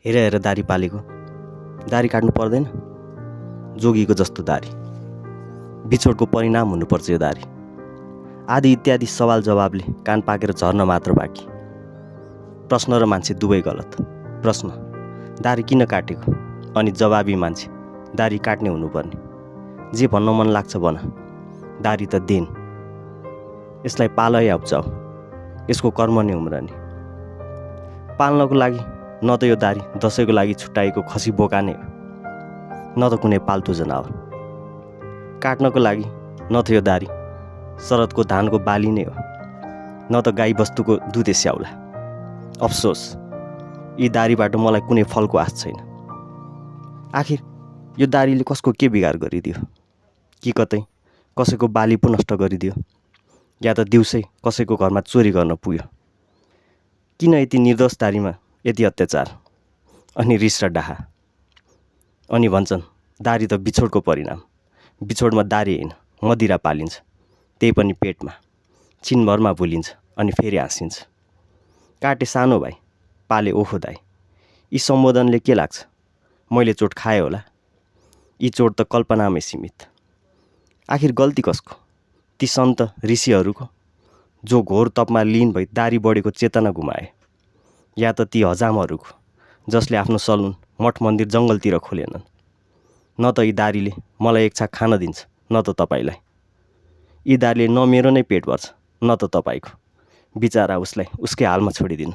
हेर हेर दारी पालेको, दारी काट्नु पर्दैन, जोगीको जस्तो दारी। बिछोडको परिणाम हुनुपर्छ यो दारी। आदि इत्यादि सवाल जवाबले कान पाकेर झर्न मात्र बाँकी। प्रश्न र मान्छे दुवै गलत। प्रश्न, दारी किन काटेको? अनि जवाबी मान्छे, दारी काट्ने हुनुपर्ने। जे भन्न मन लाग्छ भन, दारी त देन। यसलाई पाल या उब्जाऊ, यसको कर्म नै उम्रने। पाल्नको लागि न त यो दारी दसैँको लागि छुट्याएको खसी बोका नै हो, न त कुनै पाल्तु जनावर। काट्नको लागि न त यो दारी शरदको धानको बाली नै हो, न त गाई बस्तुको दुधे स्याउला। अफसोस, यी दारीबाट मलाई कुनै फलको आश छैन। आखिर यो दारीले कसको के बिगार गरिदियो? कि कतै कसैको बाली पो नष्ट गरिदियो, या त दिउँसै कसैको घरमा चोरी गर्न पुग्यो। किन यति निर्दोष दारीमा यति अत्याचार, अनि रिस र डाहा? अनि भन्छन् दारी त बिछोडको परिणाम। बिछोडमा दारी होइन, मदिरा पालिन्छ, त्यही पनि पेटमा। छिनभरमा भुलिन्छ अनि फेरि हाँसिन्छ। काटे सानो भाइ, पाले ओहो दाइ। यी सम्बोधनले के लाग्छ? मैले चोट खाएँ होला? यी चोट त कल्पनामै सीमित। आखिर गल्ती कसको? ती सन्त ऋषिहरूको, जो घोर तपमा लीन भई दारी बढेको चेतना गुमाए, या त ती हजामहरूको, जसले आफ्नो सलुन मठ मन्दिर जङ्गलतिर खोलेनन्? न त यी दारीले मलाई एक छाक खान दिन्छ, न त तपाईँलाई। यी दारीले न मेरो नै पेट भर्छ, न त तपाईँको। बिचारा उसलाई उसकै हालमा छोडिदिनु।